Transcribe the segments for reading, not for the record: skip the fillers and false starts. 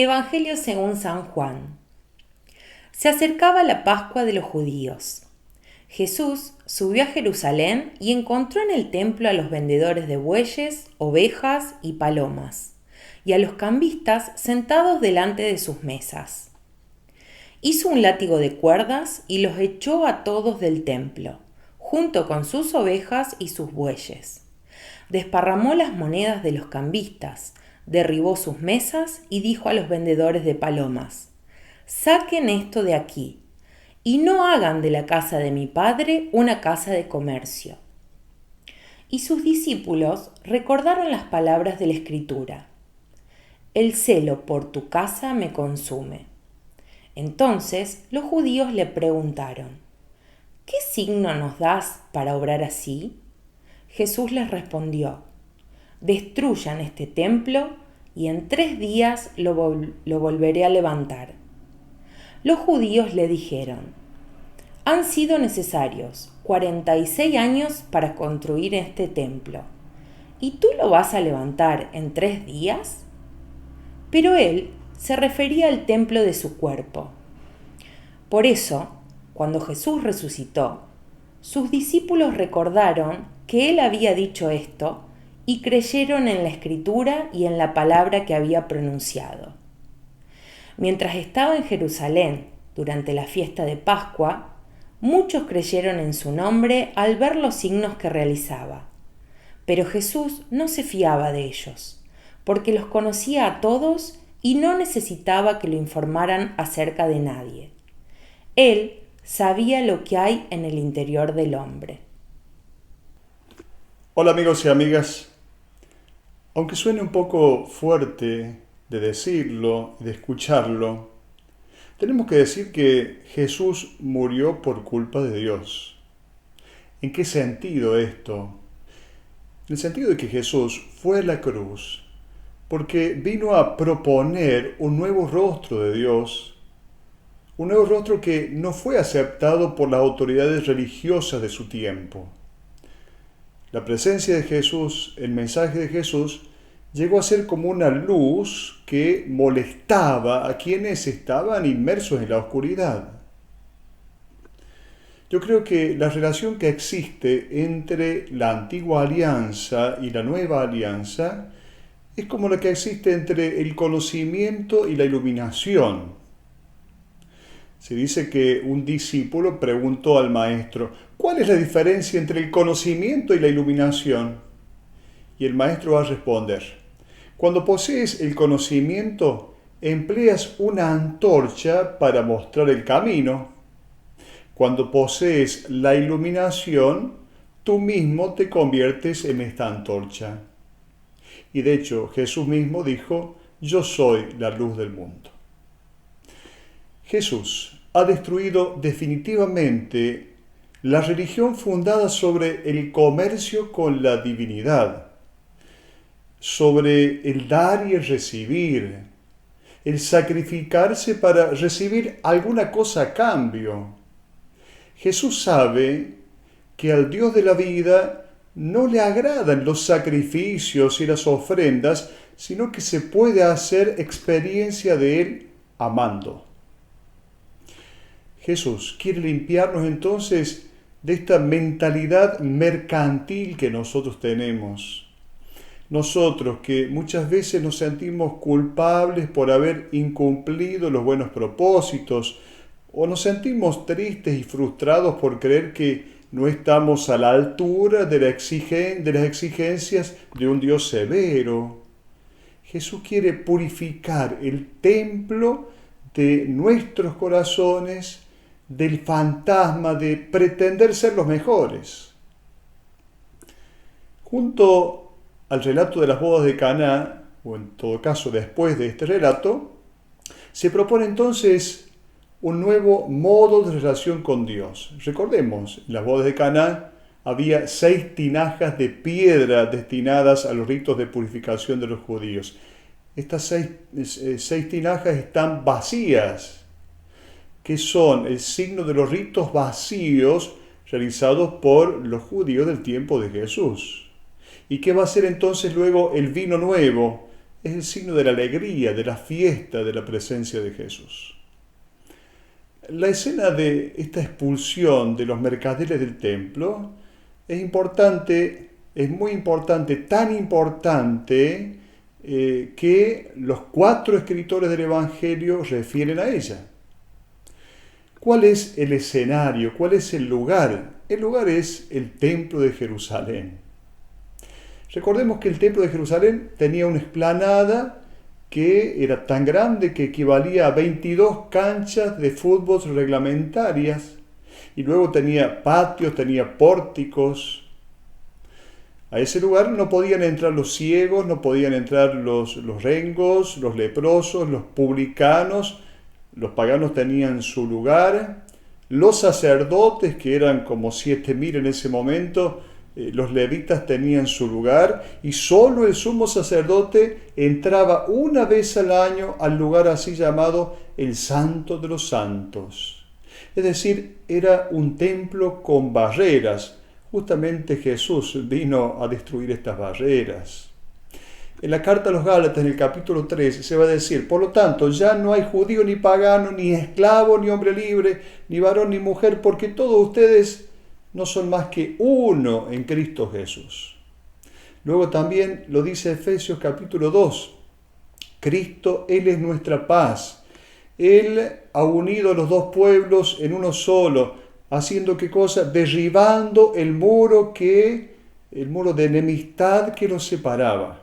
Evangelio según San Juan. Se acercaba la Pascua de los judíos. Jesús subió a Jerusalén y encontró en el templo a los vendedores de bueyes, ovejas y palomas, y a los cambistas sentados delante de sus mesas. Hizo un látigo de cuerdas y los echó a todos del templo, junto con sus ovejas y sus bueyes. Desparramó las monedas de los cambistas, derribó sus mesas y dijo a los vendedores de palomas: «Saquen esto de aquí, y no hagan de la casa de mi padre una casa de comercio». Y sus discípulos recordaron las palabras de la Escritura: «El celo por tu casa me consume». Entonces los judíos le preguntaron: «¿Qué signo nos das para obrar así?». Jesús les respondió: «Destruyan este templo y en 3 días lo volveré a levantar». Los judíos le dijeron: «Han sido necesarios 46 años para construir este templo, ¿y tú lo vas a levantar en 3 días? Pero él se refería al templo de su cuerpo. Por eso, cuando Jesús resucitó, sus discípulos recordaron que él había dicho esto y creyeron en la Escritura y en la palabra que había pronunciado. Mientras estaba en Jerusalén durante la fiesta de Pascua, muchos creyeron en su nombre al ver los signos que realizaba. Pero Jesús no se fiaba de ellos, porque los conocía a todos y no necesitaba que lo informaran acerca de nadie. Él sabía lo que hay en el interior del hombre. Hola amigos y amigas. Aunque suene un poco fuerte de decirlo y de escucharlo, tenemos que decir que Jesús murió por culpa de Dios. ¿En qué sentido esto? En el sentido de que Jesús fue a la cruz porque vino a proponer un nuevo rostro de Dios, un nuevo rostro que no fue aceptado por las autoridades religiosas de su tiempo. La presencia de Jesús, el mensaje de Jesús, llegó a ser como una luz que molestaba a quienes estaban inmersos en la oscuridad. Yo creo que la relación que existe entre la antigua alianza y la nueva alianza es como la que existe entre el conocimiento y la iluminación. Se dice que un discípulo preguntó al maestro: ¿cuál es la diferencia entre el conocimiento y la iluminación? Y el maestro va a responder: cuando posees el conocimiento, empleas una antorcha para mostrar el camino. Cuando posees la iluminación, tú mismo te conviertes en esta antorcha. Y de hecho, Jesús mismo dijo: yo soy la luz del mundo. Jesús ha destruido definitivamente la religión fundada sobre el comercio con la divinidad, sobre el dar y el recibir, el sacrificarse para recibir alguna cosa a cambio. Jesús sabe que al Dios de la vida no le agradan los sacrificios y las ofrendas, sino que se puede hacer experiencia de Él amando. Jesús quiere limpiarnos entonces de esta mentalidad mercantil que nosotros tenemos. Nosotros que muchas veces nos sentimos culpables por haber incumplido los buenos propósitos, o nos sentimos tristes y frustrados por creer que no estamos a la altura de las exigencias de un Dios severo. Jesús quiere purificar el templo de nuestros corazones del fantasma de pretender ser los mejores. Junto al relato de las bodas de Caná, o en todo caso después de este relato, se propone entonces un nuevo modo de relación con Dios. Recordemos, en las bodas de Caná había 6 tinajas de piedra destinadas a los ritos de purificación de los judíos. Estas 6 tinajas están vacías, que son el signo de los ritos vacíos realizados por los judíos del tiempo de Jesús. ¿Y qué va a ser entonces luego el vino nuevo? es el signo de la alegría, de la fiesta, de la presencia de Jesús. La escena de esta expulsión de los mercaderes del templo es importante, es muy importante, tan importante que los 4 escritores del Evangelio refieren a ella. ¿Cuál es el escenario? ¿Cuál es el lugar? El lugar es el templo de Jerusalén. Recordemos que el templo de Jerusalén tenía una explanada que era tan grande que equivalía a 22 canchas de fútbol reglamentarias, y luego tenía patios, tenía pórticos. A ese lugar no podían entrar los ciegos, no podían entrar los rengos, los leprosos, los publicanos. Los paganos tenían su lugar. Los sacerdotes, que eran como 7.000 en ese momento, los levitas tenían su lugar, y solo el sumo sacerdote entraba una vez al año al lugar así llamado el Santo de los Santos. Es decir, era un templo con barreras. Justamente Jesús vino a destruir estas barreras. En la carta a los Gálatas, en el capítulo 3, se va a decir: por lo tanto, ya no hay judío ni pagano, ni esclavo ni hombre libre, ni varón ni mujer, porque todos ustedes no son más que uno en Cristo Jesús. Luego también lo dice Efesios capítulo 2. Cristo, Él es nuestra paz. Él ha unido a los 2 pueblos en uno solo, haciendo ¿qué cosa? Derribando el muro de enemistad que los separaba.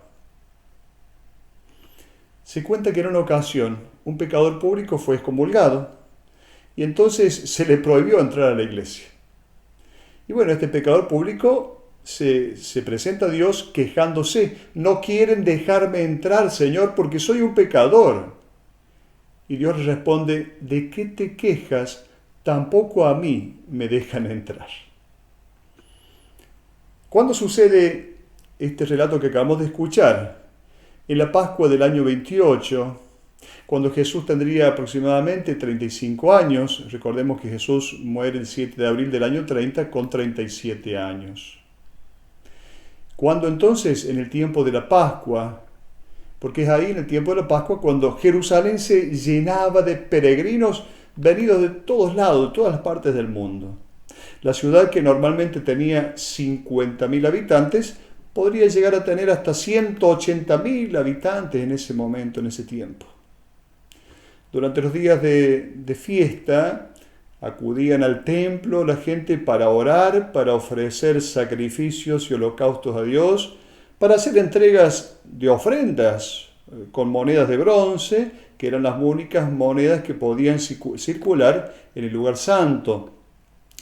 Se cuenta que en una ocasión un pecador público fue excomulgado y entonces se le prohibió entrar a la iglesia. Y bueno, este pecador público se presenta a Dios quejándose: no quieren dejarme entrar, Señor, porque soy un pecador. Y Dios le responde: ¿de qué te quejas? Tampoco a mí me dejan entrar. ¿Cuándo sucede este relato que acabamos de escuchar? En la Pascua del año 28, cuando Jesús tendría aproximadamente 35 años. Recordemos que Jesús muere el 7 de abril del año 30 con 37 años. Cuando entonces, en el tiempo de la Pascua, porque es ahí en el tiempo de la Pascua cuando Jerusalén se llenaba de peregrinos venidos de todos lados, de todas las partes del mundo. La ciudad, que normalmente tenía 50.000 habitantes, podría llegar a tener hasta 180.000 habitantes en ese momento, en ese tiempo. Durante los días de fiesta acudían al templo la gente para orar, para ofrecer sacrificios y holocaustos a Dios, para hacer entregas de ofrendas con monedas de bronce, que eran las únicas monedas que podían circular en el lugar santo.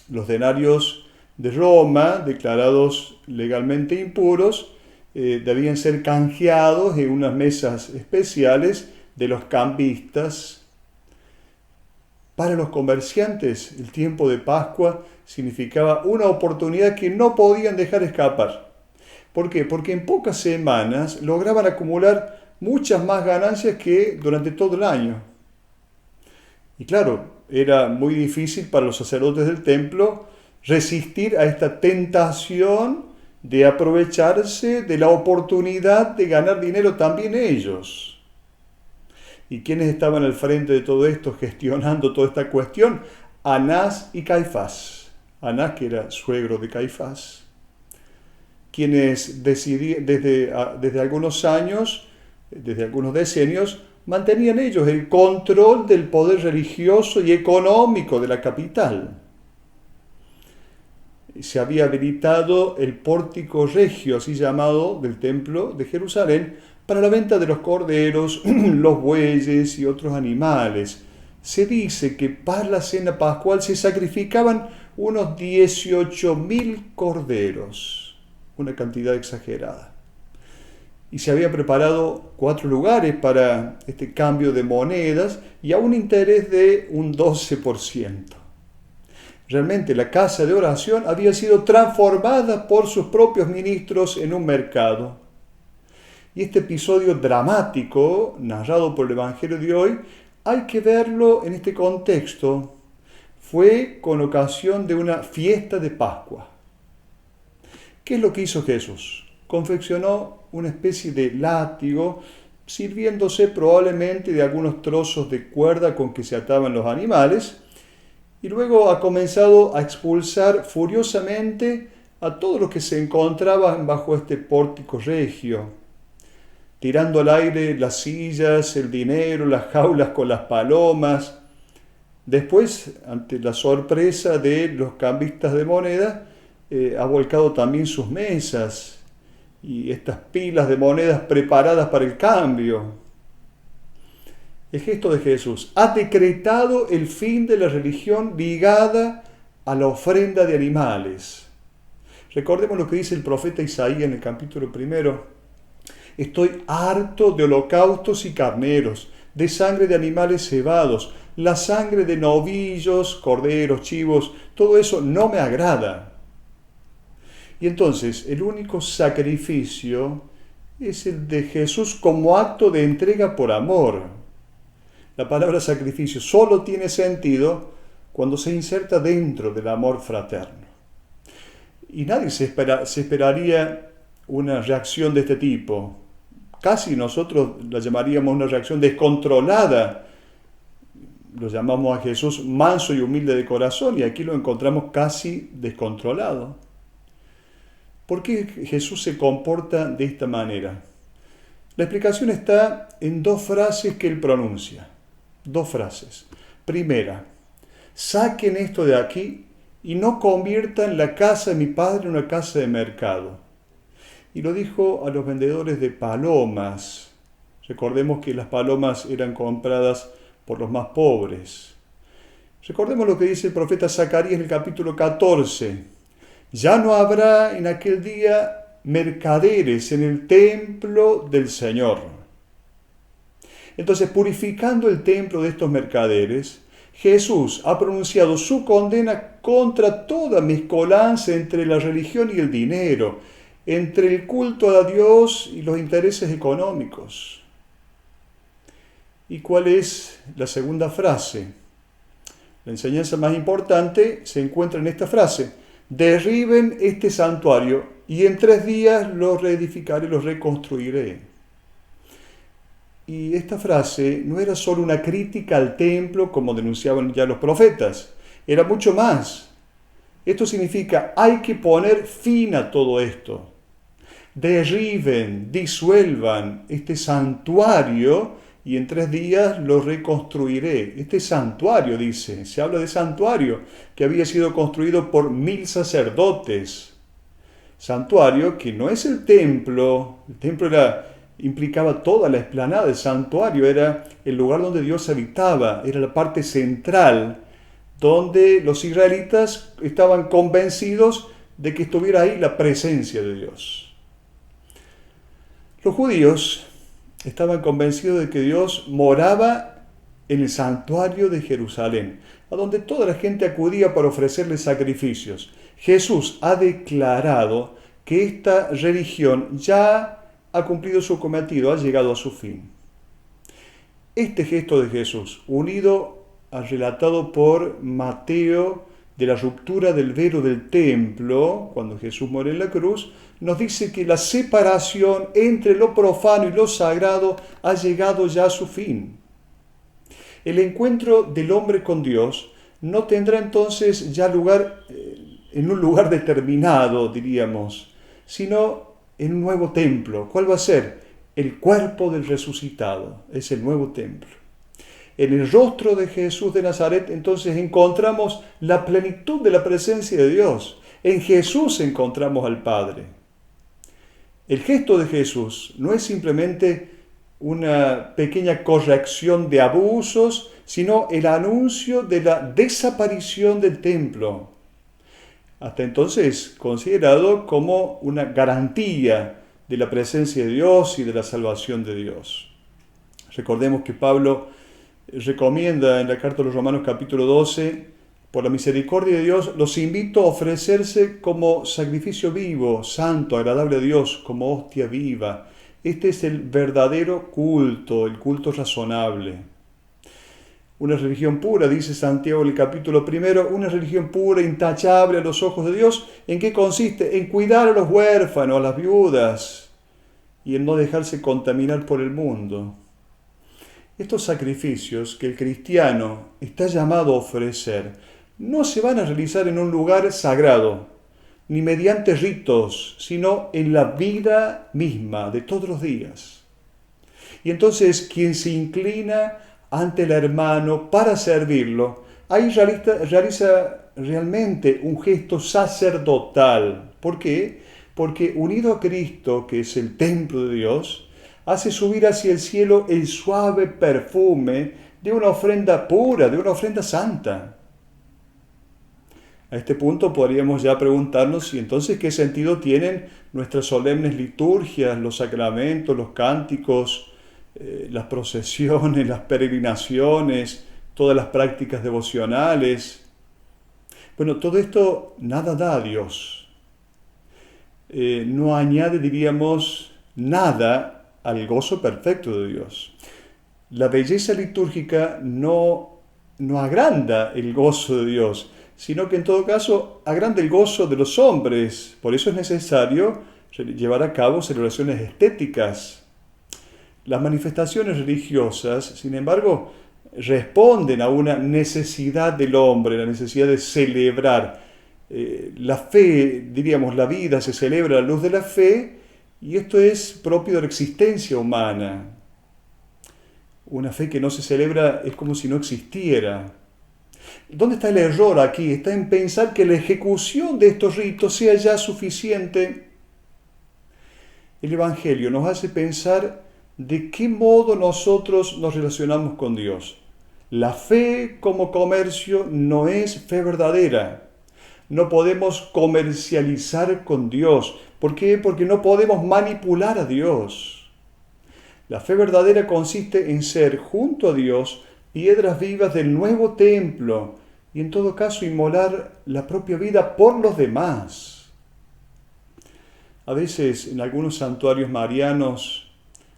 Los denarios de Roma, declarados legalmente impuros, debían ser canjeados en unas mesas especiales de los cambistas. Para los comerciantes, el tiempo de Pascua significaba una oportunidad que no podían dejar escapar. ¿Por qué? Porque en pocas semanas lograban acumular muchas más ganancias que durante todo el año. Y claro, era muy difícil para los sacerdotes del templo resistir a esta tentación de aprovecharse de la oportunidad de ganar dinero también ellos. ¿Y quiénes estaban al frente de todo esto, gestionando toda esta cuestión? Anás y Caifás. Anás, que era suegro de Caifás, quienes desde algunos años, desde algunos decenios, mantenían ellos el control del poder religioso y económico de la capital. Se había habilitado el pórtico regio, así llamado, del templo de Jerusalén, para la venta de los corderos, los bueyes y otros animales. Se dice que para la cena pascual se sacrificaban unos 18.000 corderos, una cantidad exagerada. Y se habían preparado 4 lugares para este cambio de monedas y a un interés de un 12%. Realmente la casa de oración había sido transformada por sus propios ministros en un mercado. Y este episodio dramático, narrado por el Evangelio de hoy, hay que verlo en este contexto. Fue con ocasión de una fiesta de Pascua. ¿Qué es lo que hizo Jesús? Confeccionó una especie de látigo sirviéndose probablemente de algunos trozos de cuerda con que se ataban los animales, y luego ha comenzado a expulsar furiosamente a todos los que se encontraban bajo este pórtico regio, tirando al aire las sillas, el dinero, las jaulas con las palomas. Después, ante la sorpresa de los cambistas de moneda, ha volcado también sus mesas y estas pilas de monedas preparadas para el cambio. El gesto de Jesús ha decretado el fin de la religión ligada a la ofrenda de animales. Recordemos lo que dice el profeta Isaías en el capítulo 1. Estoy harto de holocaustos y carneros, de sangre de animales cebados, la sangre de novillos, corderos, chivos, todo eso no me agrada. Y entonces el único sacrificio es el de Jesús como acto de entrega por amor. La palabra sacrificio solo tiene sentido cuando se inserta dentro del amor fraterno. Y nadie se esperaría una reacción de este tipo. Casi nosotros la llamaríamos una reacción descontrolada. Lo llamamos a Jesús manso y humilde de corazón, y aquí lo encontramos casi descontrolado. ¿Por qué Jesús se comporta de esta manera? La explicación está en dos frases que él pronuncia. Dos frases. Primera, saquen esto de aquí y no conviertan la casa de mi padre en una casa de mercado. Y lo dijo a los vendedores de palomas. Recordemos que las palomas eran compradas por los más pobres. Recordemos lo que dice el profeta Zacarías en el capítulo 14. Ya no habrá en aquel día mercaderes en el templo del Señor. Entonces, purificando el templo de estos mercaderes, Jesús ha pronunciado su condena contra toda mezcolanza entre la religión y el dinero, entre el culto a Dios y los intereses económicos. ¿Y cuál es la segunda frase? La enseñanza más importante se encuentra en esta frase: derriben este santuario y en 3 días lo reedificaré, lo reconstruiré. Y esta frase no era solo una crítica al templo, como denunciaban ya los profetas, era mucho más. Esto significa, hay que poner fin a todo esto. Derriben, disuelvan este santuario y en 3 días lo reconstruiré. Este santuario, dice, se habla de santuario que había sido construido por 1000 sacerdotes. Santuario que no es el templo implicaba toda la explanada. El santuario era el lugar donde Dios habitaba, era la parte central, donde los israelitas estaban convencidos de que estuviera ahí la presencia de Dios. Los judíos estaban convencidos de que Dios moraba en el santuario de Jerusalén, a donde toda la gente acudía para ofrecerle sacrificios. Jesús ha declarado que esta religión ya ha cumplido su cometido, ha llegado a su fin. Este gesto de Jesús, unido al relatado por Mateo de la ruptura del velo del templo, cuando Jesús muere en la cruz, nos dice que la separación entre lo profano y lo sagrado ha llegado ya a su fin. El encuentro del hombre con Dios no tendrá entonces ya lugar en un lugar determinado, diríamos, sino en un nuevo templo. ¿Cuál va a ser? El cuerpo del resucitado. Es el nuevo templo. En el rostro de Jesús de Nazaret, entonces, encontramos la plenitud de la presencia de Dios. En Jesús encontramos al Padre. El gesto de Jesús no es simplemente una pequeña corrección de abusos, sino el anuncio de la desaparición del templo. Hasta entonces considerado como una garantía de la presencia de Dios y de la salvación de Dios. Recordemos que Pablo recomienda en la carta a los Romanos capítulo 12, por la misericordia de Dios, los invito a ofrecerse como sacrificio vivo, santo, agradable a Dios, como hostia viva. Este es el verdadero culto, el culto razonable. Una religión pura, dice Santiago en el capítulo 1, una religión pura, intachable a los ojos de Dios. ¿En qué consiste? En cuidar a los huérfanos, a las viudas, y en no dejarse contaminar por el mundo. Estos sacrificios que el cristiano está llamado a ofrecer no se van a realizar en un lugar sagrado, ni mediante ritos, sino en la vida misma de todos los días. Y entonces quien se inclina ante el hermano para servirlo, ahí realiza realmente un gesto sacerdotal. ¿Por qué? Porque unido a Cristo, que es el templo de Dios, hace subir hacia el cielo el suave perfume de una ofrenda pura, de una ofrenda santa. A este punto podríamos ya preguntarnos si entonces qué sentido tienen nuestras solemnes liturgias, los sacramentos, los cánticos, las procesiones, las peregrinaciones, todas las prácticas devocionales. Bueno, todo esto nada da a Dios. No añade, diríamos, nada al gozo perfecto de Dios. La belleza litúrgica no agranda el gozo de Dios, sino que en todo caso agranda el gozo de los hombres. Por eso es necesario llevar a cabo celebraciones estéticas. Las manifestaciones religiosas, sin embargo, responden a una necesidad del hombre, la necesidad de celebrar. La fe, diríamos, la vida se celebra a la luz de la fe, y esto es propio de la existencia humana. Una fe que no se celebra es como si no existiera. ¿Dónde está el error aquí? Está en pensar que la ejecución de estos ritos sea ya suficiente. El Evangelio nos hace pensar de qué modo nosotros nos relacionamos con Dios. La fe como comercio no es fe verdadera. No podemos comercializar con Dios. ¿Por qué? Porque no podemos manipular a Dios. La fe verdadera consiste en ser junto a Dios piedras vivas del nuevo templo y en todo caso inmolar la propia vida por los demás. A veces en algunos santuarios marianos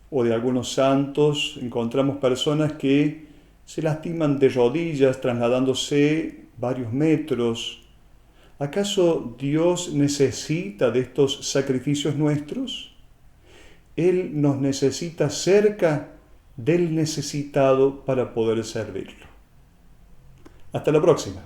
o de algunos santos encontramos personas que se lastiman de rodillas trasladándose varios metros. ¿Acaso Dios necesita de estos sacrificios nuestros? Él nos necesita cerca del necesitado para poder servirlo. Hasta la próxima.